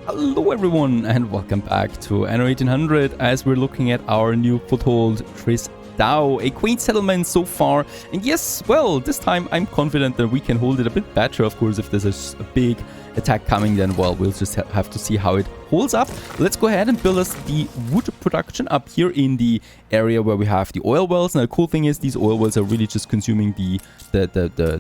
Hello everyone and welcome back to Anno 1800 as we're looking at our new foothold Tristão, a quaint settlement so far. And yes, well, this time I'm confident that we can hold it a bit better. Of course, if there's a big attack coming, then well, we'll just have to see how it holds up. Let's go ahead and build us the wood production up here in the area where we have the oil wells. Now the cool thing is these oil wells are really just consuming the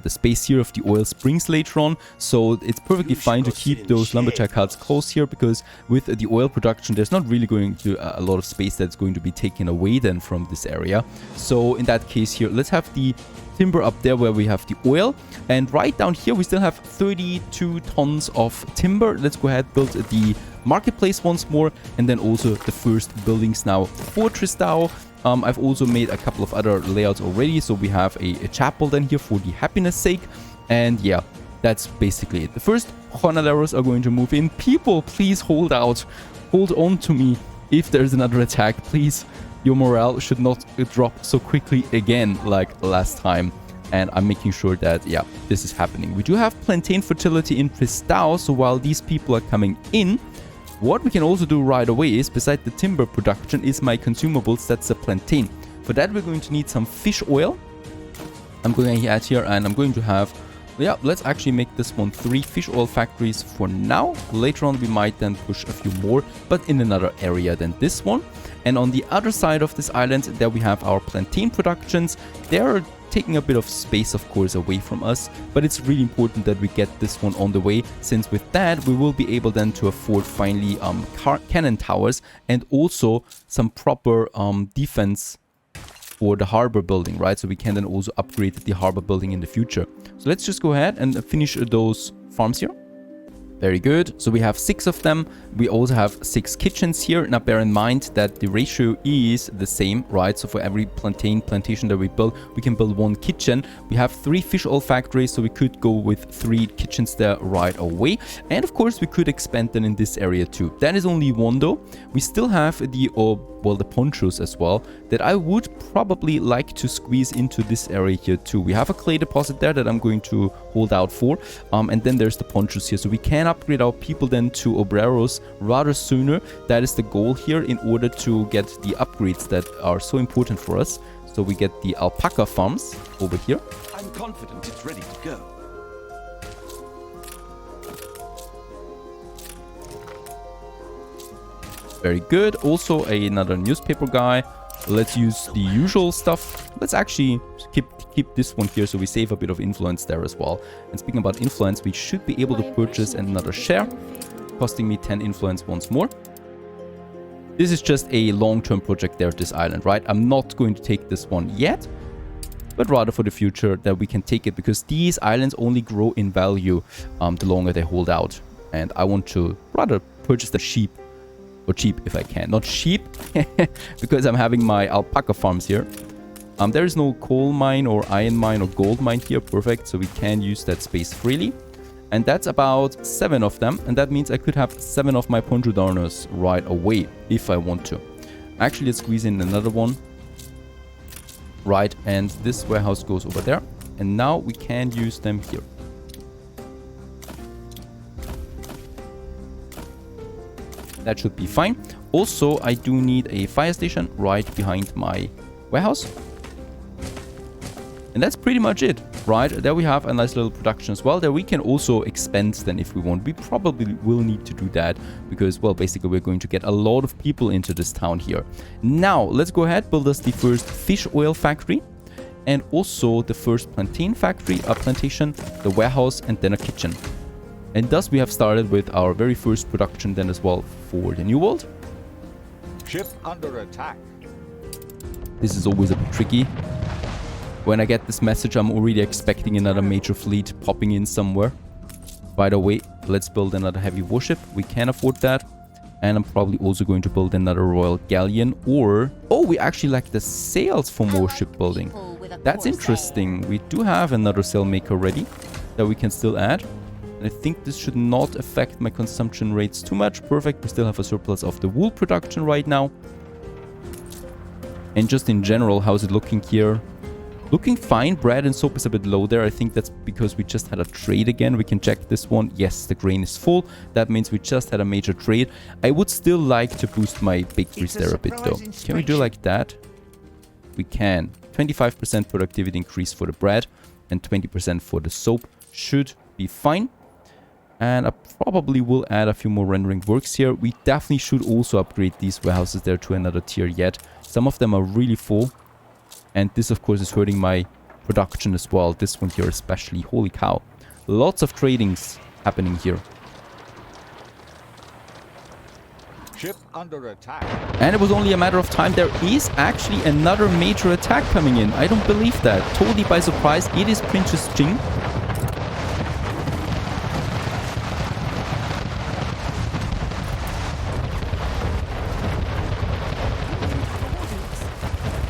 space here of the oil springs later on, so it's perfectly fine to keep those lumberjack huts close here, because with the oil production there's not really going to a lot of space that's going to be taken away then from this area. So in that case here, let's have the timber up there where we have the oil, and right down here we still have 32 tons of timber. Let's go ahead, build the marketplace once more, and then also the first buildings now for Tristão. I've also made a couple of other layouts already, so we have a chapel then here for the happiness sake, and yeah, that's basically it. The first jornaleros are going to move in. People, please hold out, hold on to me if there's another attack, please. Your morale should not drop so quickly again like last time. And I'm making sure that, yeah, this is happening. We do have plantain fertility in Tristão, so while these people are coming in, what we can also do right away is, beside the timber production, is my consumables, that's the plantain. For that we're going to need some fish oil. I'm going to add here, and I'm going to have, yeah, let's actually make this one 3 fish oil factories for now. Later on we might then push a few more, but in another area than this one. And on the other side of this island, there we have our plantain productions. They're taking a bit of space, of course, away from us, but it's really important that we get this one on the way, since with that we will be able then to afford finally cannon towers and also some proper defense for the harbor building, right? So we can then also upgrade the harbor building in the future. So let's just go ahead and finish those farms here. Very good. So we have 6 of them. We also have 6 kitchens here. Now bear in mind that the ratio is the same, right? So for every plantation that we build, we can build 1 kitchen. We have 3 fish oil factories, so we could go with 3 kitchens there right away. And of course we could expand them in this area too. That is only 1 though. We still have the the ponchos as well, that I would probably like to squeeze into this area here too. We have a clay deposit there that I'm going to hold out for, and then there's the ponchos here, so we can upgrade our people then to obreros rather sooner. That is the goal here, in order to get the upgrades that are so important for us. So we get the alpaca farms over here. I'm confident it's ready to go. Very good. Also another newspaper guy. Let's use the usual stuff. Let's actually keep this one here, so we save a bit of influence there as well. And speaking about influence, we should be able to purchase another share, costing me 10 influence once more. This is just a long-term project there at this island, right? I'm not going to take this one yet, but rather for the future that we can take it, because these islands only grow in value the longer they hold out. And I want to rather purchase the sheep. Or cheap if I can. Not sheep, because I'm having my alpaca farms here. There is no coal mine or iron mine or gold mine here. Perfect. So we can use that space freely. And that's about 7 of them. And that means I could have 7 of my poncho darners right away if I want to. Actually, let's squeeze in another one. Right. And this warehouse goes over there. And now we can use them here. That should be fine. Also, I do need a fire station right behind my warehouse. And that's pretty much it, right? There we have a nice little production as well. There we can also expand then if we want. We probably will need to do that because, well, basically we're going to get a lot of people into this town here. Now, let's go ahead, build us the first fish oil factory. And also the first plantain factory, a plantation, the warehouse, and then a kitchen. And thus we have started with our very first production then as well for the New World. Ship under attack. This is always a bit tricky. When I get this message, I'm already expecting another major fleet popping in somewhere. By the way, let's build another heavy warship. We can afford that. And I'm probably also going to build another royal galleon, or... oh, we actually like the sails for more shipbuilding. That's interesting. We do have another sail maker ready that we can still add. And I think this should not affect my consumption rates too much. Perfect. We still have a surplus of the wool production right now. And just in general, how's it looking here? Looking fine. Bread and soap is a bit low there. I think that's because we just had a trade again. We can check this one. Yes, the grain is full. That means we just had a major trade. I would still like to boost my bakeries there a bit though. Can we do like that? We can. 25% productivity increase for the bread and 20% for the soap should be fine. And I probably will add a few more rendering works here. We definitely should also upgrade these warehouses there to another tier yet. Some of them are really full. And this, of course, is hurting my production as well. This one here especially. Holy cow. Lots of tradings happening here. Ship under attack. And it was only a matter of time. There is actually another major attack coming in. I don't believe that. Totally by surprise. It is Princess Jing.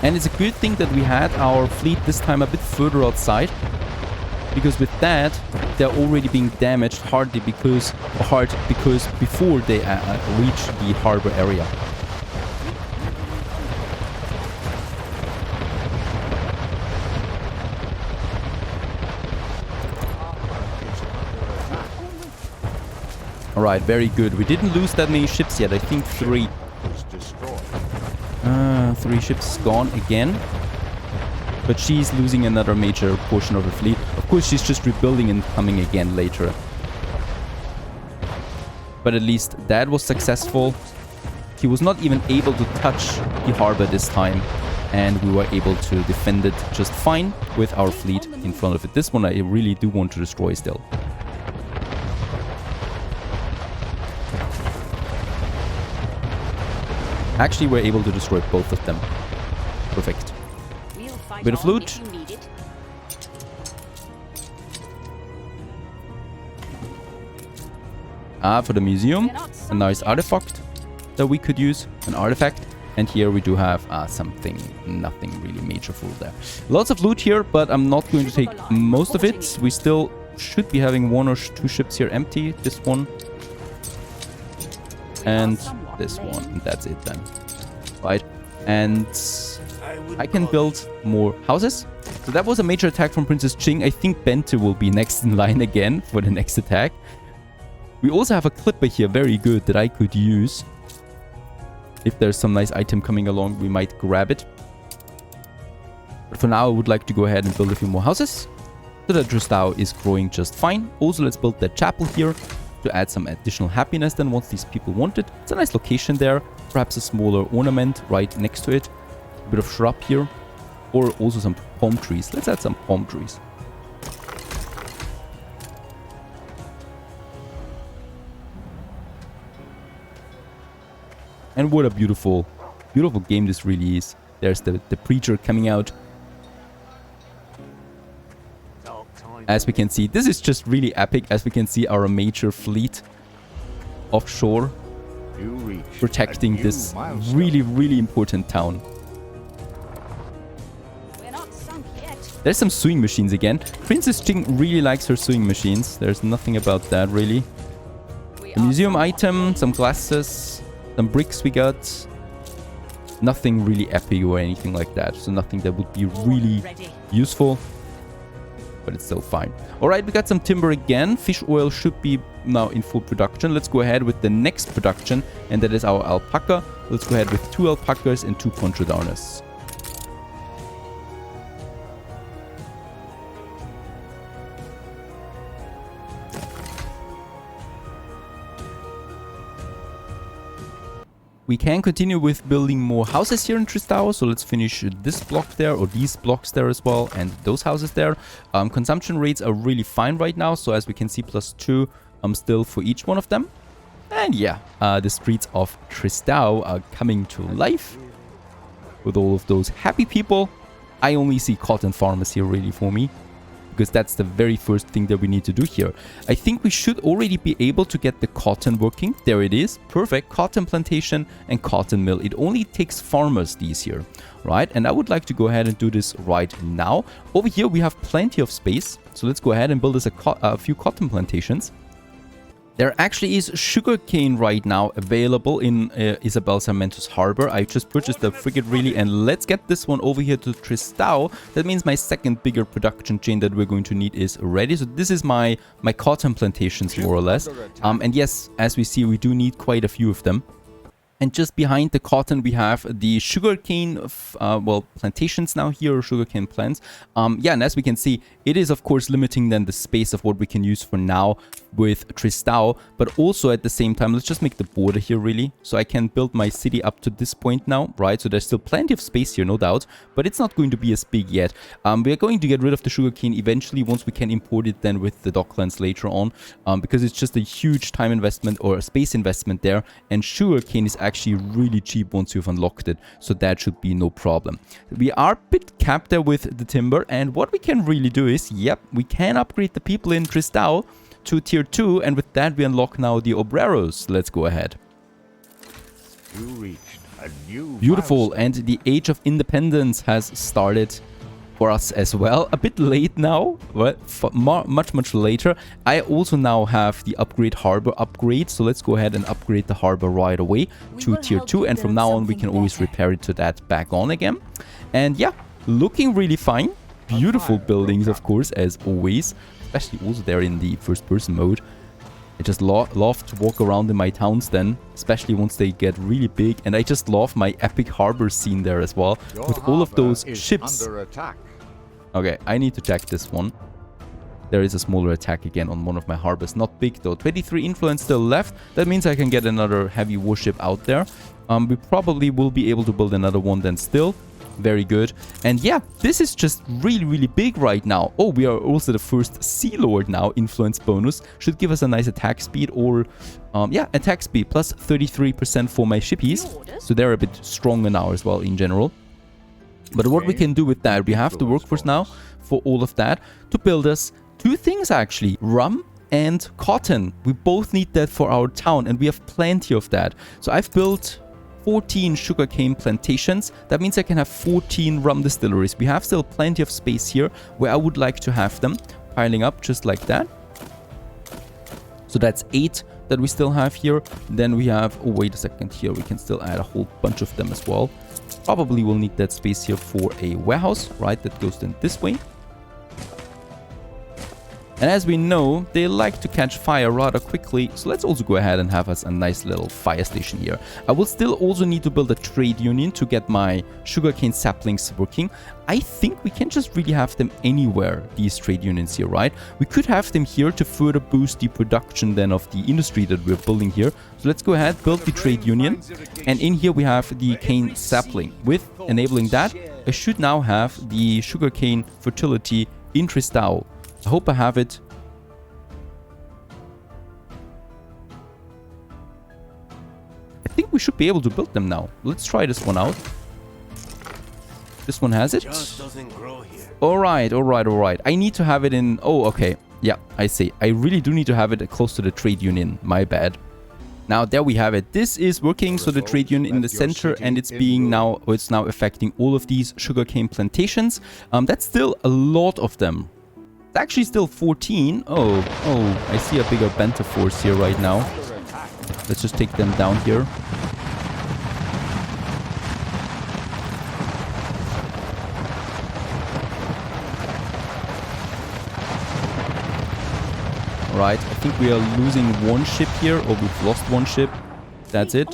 And it's a good thing that we had our fleet this time a bit further outside. Because with that, they're already being damaged hard because before they reach the harbor area. Alright, very good. We didn't lose that many ships yet. I think 3. 3 ships gone again. But she's losing another major portion of her fleet. Of course, she's just rebuilding and coming again later. But at least that was successful. He was not even able to touch the harbor this time. And we were able to defend it just fine with our fleet in front of it. This one I really do want to destroy still. Actually, we're able to destroy both of them. Perfect. Bit of loot. For the museum, a nice artifact that we could use, an artifact. And here we do have nothing really major full there. Lots of loot here, but I'm not going to take most of it. We still should be having 1 or 2 ships here empty. This one. And this one. And that's it then. Right. And I can build more houses. So that was a major attack from Princess Jing. I think Bente will be next in line again for the next attack. We also have a clipper here, very good, that I could use. If there's some nice item coming along, we might grab it. But for now, I would like to go ahead and build a few more houses. So that Tristão is growing just fine. Also, let's build that chapel here to add some additional happiness than what these people wanted. It's a nice location there. Perhaps a smaller ornament right next to it. A bit of shrub here. Or also some palm trees. Let's add some palm trees. And what a beautiful game this really is. There's the preacher coming out. As we can see, this is just really epic. As we can see, our major fleet offshore protecting this really important town. There's some sewing machines again. Princess Jing really likes her sewing machines. There's nothing about that really. A museum item, some glasses, some bricks we got. Nothing really epic or anything like that. So nothing that would be really useful. But it's still fine. Alright, we got some timber again. Fish oil should be now in full production. Let's go ahead with the next production. And that is our alpaca. Let's go ahead with 2 alpacas and 2 ponchodarnas. We can continue with building more houses here in Tristão, so let's finish this block there, or these blocks there as well, and those houses there. Consumption rates are really fine right now, so as we can see, +2 still for each one of them. And yeah, the streets of Tristão are coming to life with all of those happy people. I only see cotton farmers here really for me, because that's the very first thing that we need to do here. I think we should already be able to get the cotton working. There it is. Perfect. Cotton plantation and cotton mill. It only takes farmers these here, right? And I would like to go ahead and do this right now. Over here, we have plenty of space. So let's go ahead and build us a few cotton plantations. There actually is sugarcane right now available in Isabel Sarmento's harbor. I just purchased the frigate really, and let's get this one over here to Tristão. That means my second bigger production chain that we're going to need is ready. So this is my cotton plantations, more or less. And yes, as we see, we do need quite a few of them. And just behind the cotton, we have the sugarcane, well, plantations now here, sugarcane plants. Yeah, and as we can see, it is, of course, limiting then the space of what we can use for now with Tristão. But also at the same time, let's just make the border here, really. So I can build my city up to this point now, right? So there's still plenty of space here, no doubt. But it's not going to be as big yet. We are going to get rid of the sugarcane eventually once we can import it then with the docklands later on. Because it's just a huge time investment or a space investment there. And sugarcane is actually really cheap once you've unlocked it, so that should be no problem. We are a bit capped there with the timber, and what we can really do is, yep, we can upgrade the people in Tristão to tier 2, and with that we unlock now the obreros. Let's go ahead. You reached a new Beautiful, milestone. and the Age of Independence has started for us as well. A bit late now, but much later. I also now have the upgrade harbor upgrade, so let's go ahead and upgrade the harbor right away to tier 2, and from now on we can always repair it to that back on again. And yeah, looking really fine. Beautiful buildings, of course, as always, especially also there in the first person mode. I just love to walk around in my towns then, especially once they get really big. And I just love my epic harbor scene there as well, with all of those ships. Under attack. Okay, I need to check this one. There is a smaller attack again on one of my harbors. Not big though. 23 influence still left. That means I can get another heavy warship out there. We probably will be able to build another one then still. Very good. And yeah, this is just really big right now. Oh, we are also the first Sea Lord now. Influence bonus should give us a nice attack speed, or yeah, attack speed plus 33% for my shippies. So they're a bit stronger now as well in general. But what we can do with that, we have the workforce now for all of that to build us two things actually, rum and cotton. We both need that for our town, and we have plenty of that. So I've built 14 sugarcane plantations. That means I can have 14 rum distilleries. We have still plenty of space here where I would like to have them piling up just like that. So that's 8 that we still have here. Then we have, oh wait a second, here we can still add a whole bunch of them as well. Probably will need that space here for a warehouse, right? That goes then this way. And as we know, they like to catch fire rather quickly, so let's also go ahead and have us a nice little fire station here. I will still also need to build a trade union to get my sugarcane saplings working. I think we can just really have them anywhere, these trade unions here, right? We could have them here to further boost the production then of the industry that we're building here. So let's go ahead, build the trade union. And in here we have the cane sapling. With enabling that, I should now have the sugarcane fertility in Tristão. I hope I have it. I think we should be able to build them now. Let's try this one out. This one has it. Alright. I need to have it in... Oh, okay. Yeah, I see. I really do need to have it close to the trade union. My bad. Now, there we have it. This is working, so the trade union in the center, and it's being now... Oh, it's now affecting all of these sugarcane plantations. That's still a lot of them. It's actually still 14. Oh, I see a bigger Banta force here right now. Let's just take them down here. Alright, I think we are losing one ship here, or we've lost one ship. That's it.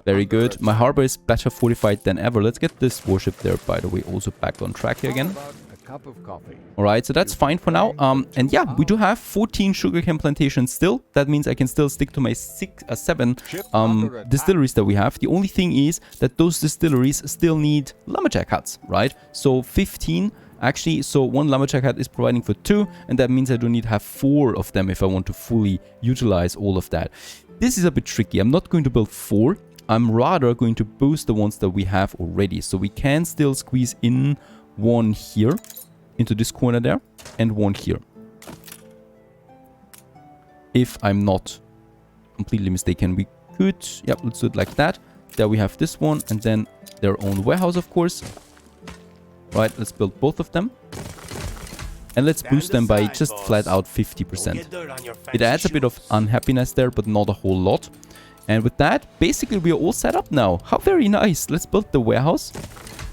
Very good. My harbor is better fortified than ever. Let's get this warship there, by the way, also back on track here again. Alright, so that's fine for now. And yeah, we do have 14 sugarcane plantations still. That means I can still stick to my 7 distilleries that we have. The only thing is that those distilleries still need lumberjack huts, right? So 15 actually, so one lumberjack hut is providing for 2, and that means I do need to have 4 of them if I want to fully utilize all of that. This is a bit tricky. I'm not going to build 4. I'm rather going to boost the ones that we have already. So we can still squeeze in one here into this corner there, and one here. If I'm not completely mistaken, we could, yep, let's do it like that. There we have this one, and then their own warehouse, of course. Right, let's build both of them. And let's boost them by just flat out 50%. It adds a bit of unhappiness there, but not a whole lot. And with that, basically we are all set up now. How very nice. Let's build the warehouse.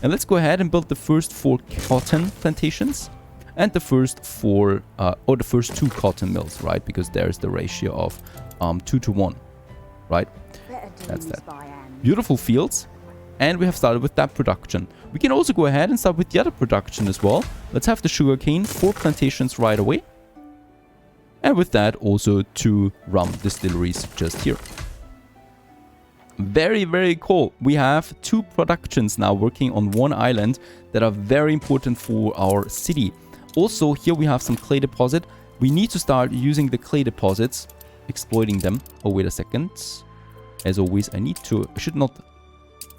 And let's go ahead and build the first 4 cotton plantations. And the first 4, or the first 2 cotton mills, right? Because there's the ratio of 2 to 1, right? That's that. Beautiful fields. And we have started with that production. We can also go ahead and start with the other production as well. Let's have the sugarcane, 4 plantations right away. And with that, also 2 rum distilleries just here. Very, very cool. We have 2 productions now working on one island that are very important for our city. Also, here we have some clay deposit. We need to start using the clay deposits, exploiting them. Oh, wait a second. As always, I should not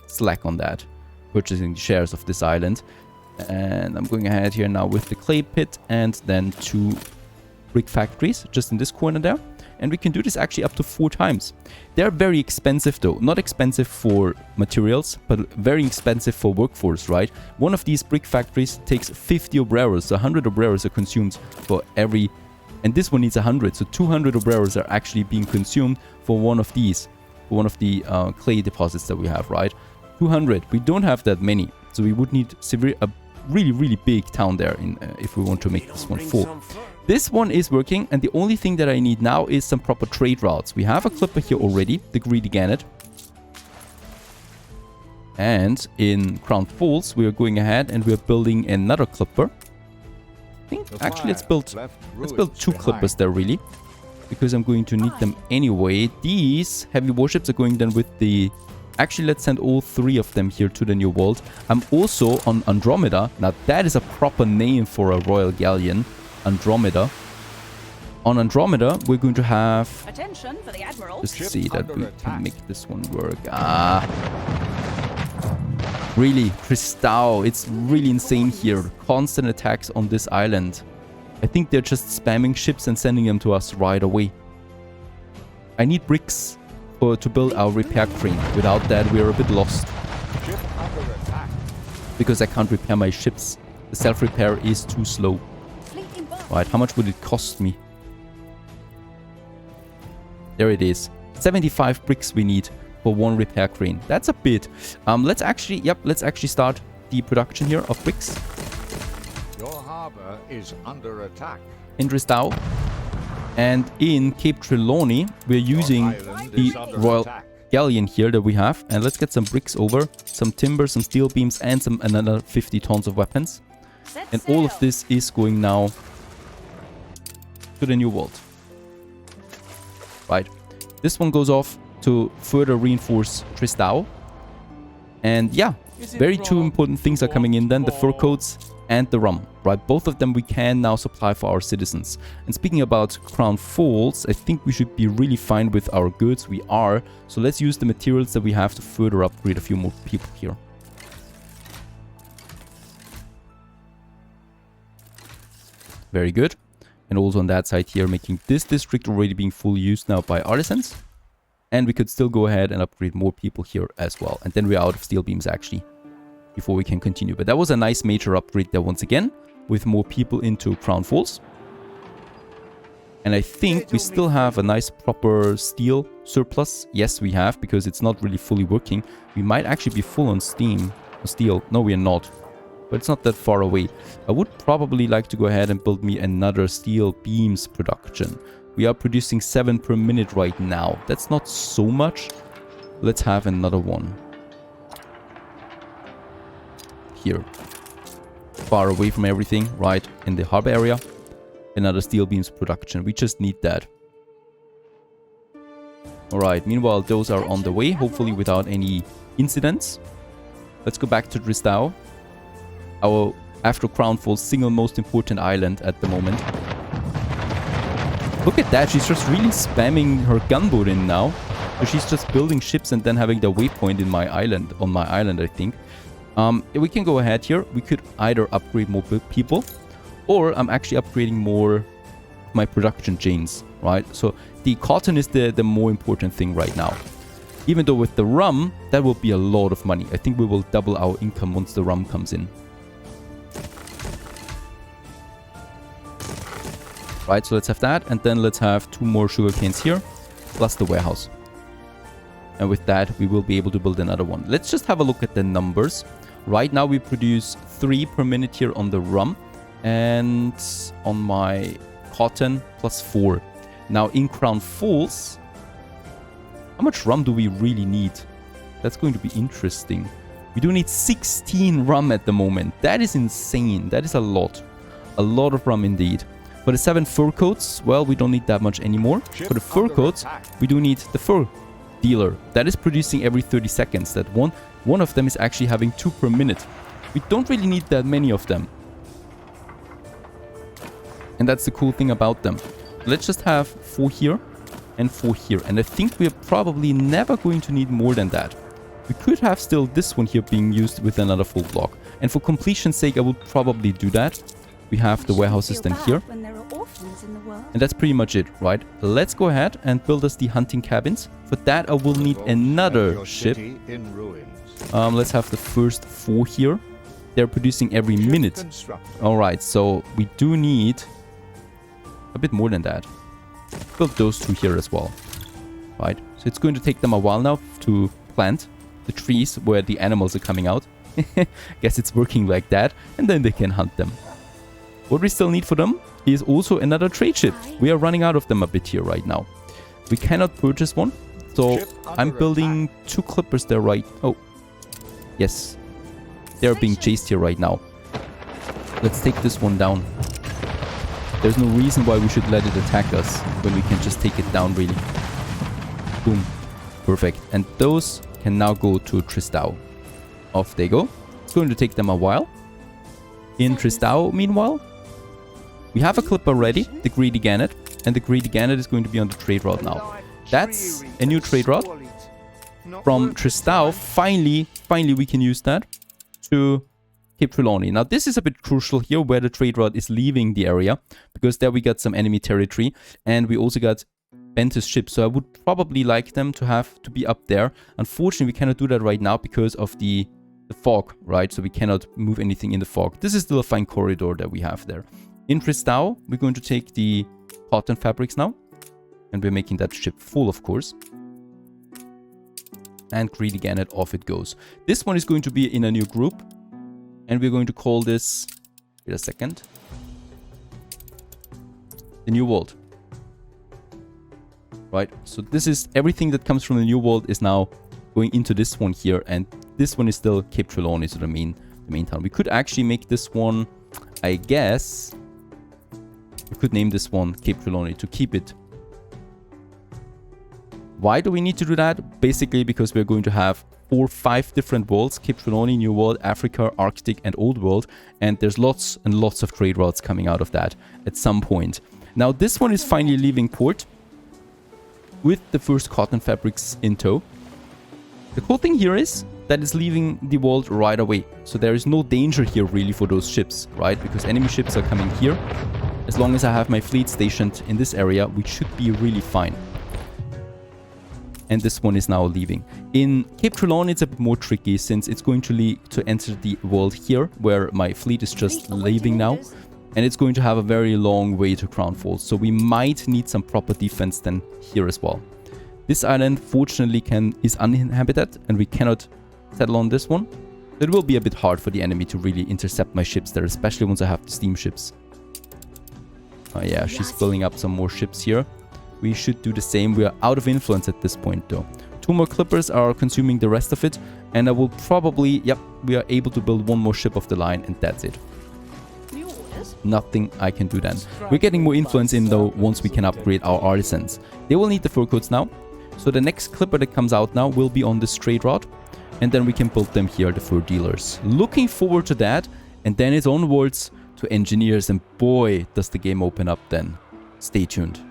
slack on that. Purchasing shares of this island. And I'm going ahead here now with the clay pit and then 2 brick factories just in this corner there. And we can do this actually up to 4 times. They're very expensive though. Not expensive for materials, but very expensive for workforce, right? One of these brick factories takes 50 obreros. So 100 obreros are consumed for every... And this one needs 100. So 200 obreros are actually being consumed for one of these. For one of the clay deposits that we have, right? 200. We don't have that many. So we would need a really, really big town there if we want to make this one full. This one is working, and the only thing that I need now is some proper trade routes. We have a clipper here already, the Greedy Gannet. And in Crown Falls, we are going ahead and we are building another clipper. I think actually let's build 2 clippers there really, because I'm going to need them anyway. These heavy warships are going then with the... Actually, let's send all 3 of them here to the New World. I'm also on Andromeda. Now, that is a proper name for a royal galleon. Andromeda. On Andromeda, we're going to have... Attention for the Admiral. Just see that we can make this one work. Really, Tristão. It's really insane here. Constant attacks on this island. I think they're just spamming ships and sending them to us right away. I need bricks to build our repair crane. Without that, we're a bit lost. Because I can't repair my ships. The self-repair is too slow. Right, how much would it cost me? There it is. 75 bricks we need for 1 repair crane. That's a bit. Let's actually start the production here of bricks. Your harbor is under attack. In Tristão. And in Cape Trelawney, we're using the Royal Galleon here that we have. And let's get some bricks over, some timber, some steel beams, and another 50 tons of weapons. And all of this is going now to the New World. Right. This one goes off to further reinforce Tristão. And yeah, 2 important things are coming in then. The fur coats and the rum. Right, both of them we can now supply for our citizens. And speaking about Crown Falls, I think we should be really fine with our goods. We are. So let's use the materials that we have to further upgrade a few more people here. Very good. And also on that side here, making this district already being fully used now by artisans. And we could still go ahead and upgrade more people here as well. And then we're out of steel beams actually, before we can continue. But that was a nice major upgrade there once again, with more people into Crown Falls. And I think we still have a nice proper steel surplus. Yes, we have, because it's not really fully working. We might actually be full on steel. No, we are not. But it's not that far away. I would probably like to go ahead and build me another steel beams production. We are producing 7 per minute right now. That's not so much. Let's have another one. Here. Far away from everything, right in the harbor area. Another steel beams production. We just need that. Alright, meanwhile those are on the way, hopefully without any incidents. Let's go back to Tristão. Our, after Crown Falls, single most important island at the moment. Look at that, she's just really spamming her gunboat in now. So she's just building ships and then having the waypoint in my island, on my island I think. We can go ahead here. We could either upgrade more people, or I'm actually upgrading more my production chains, right? So the cotton is the more important thing right now. Even though with the rum, that will be a lot of money. I think we will double our income once the rum comes in. Right, so let's have that, and then let's have 2 more sugar canes here, plus the warehouse. And with that, we will be able to build another one. Let's just have a look at the numbers. Right now, we produce 3 per minute here on the rum, and on my cotton, plus 4. Now, in Crown Falls, how much rum do we really need? That's going to be interesting. We do need 16 rum at the moment. That is insane. That is a lot. A lot of rum indeed. For the 7 fur coats, well, we don't need that much anymore. For the fur coats, we do need the fur dealer. That is producing every 30 seconds. That one of them is actually having 2 per minute. We don't really need that many of them. And that's the cool thing about them. Let's just have 4 here and 4 here. And I think we're probably never going to need more than that. We could have still this one here being used with another full block. And for completion's sake, I would probably do that. We have the warehouses then here. And that's pretty much it, right? Let's go ahead and build us the hunting cabins. For that, I will need another ship. Let's have the first 4 here. They're producing every minute. Alright, so we do need a bit more than that. Build those 2 here as well. Right, so it's going to take them a while now to plant the trees where the animals are coming out. Guess it's working like that, and then they can hunt them. What we still need for them is also another trade ship. We are running out of them a bit here right now. We cannot purchase one, so I'm building 2 clippers there right... Oh, yes. They're being chased here right now. Let's take this one down. There's no reason why we should let it attack us when we can just take it down, really. Boom. Perfect. And those can now go to Tristão. Off they go. It's going to take them a while. In Tristão, meanwhile, we have a clipper ready, the Greedy Gannet. And the Greedy Gannet is going to be on the trade route now. That's a new trade route. From Tristão, finally we can use that to Cape Trelawney. Now, this is a bit crucial here where the trade route is leaving the area, because there we got some enemy territory, and we also got Bentis ships, so I would probably like them to have to be up there. Unfortunately, we cannot do that right now because of the fog, right? So we cannot move anything in the fog. This is still a fine corridor that we have there. In Tristão, we're going to take the cotton fabrics now, and we're making that ship full, of course. And Greedy Gannet, off it goes. This one is going to be in a new group, and we're going to call this, wait a second, the New World. Right, so this is everything that comes from the New World is now going into this one here, and this one is still Cape Trelawney, so the main town. We could actually make this one, I guess, we could name this one Cape Trelawney to keep it. Why do we need to do that? Basically because we're going to have 4 or 5 different worlds: Cape Trelawney, New World, Africa, Arctic, and Old World, and there's lots and lots of trade routes coming out of that at some point. Now this one is finally leaving port with the first cotton fabrics in tow. The cool thing here is that it's leaving the world right away. So there is no danger here really for those ships, right? Because enemy ships are coming here. As long as I have my fleet stationed in this area, we should be really fine. And this one is now leaving. In Cape Trelawney, it's a bit more tricky since it's going to enter the world here, where my fleet is just leaving now. And it's going to have a very long way to Crown Falls, so we might need some proper defense then here as well. This island, fortunately, is uninhabited, and we cannot settle on this one. It will be a bit hard for the enemy to really intercept my ships there, especially once I have the steamships. Oh yeah, she's filling up some more ships here. We should do the same. We are out of influence at this point, though. 2 more clippers are consuming the rest of it, and I will probably, yep, we are able to build 1 more ship of the line, and that's it. Nothing I can do then. We're getting more influence in though once we can upgrade our artisans. They will need the fur coats now. So the next clipper that comes out now will be on this trade route. And then we can build them here, the fur dealers. Looking forward to that. And then it's onwards to engineers. And boy, does the game open up then. Stay tuned.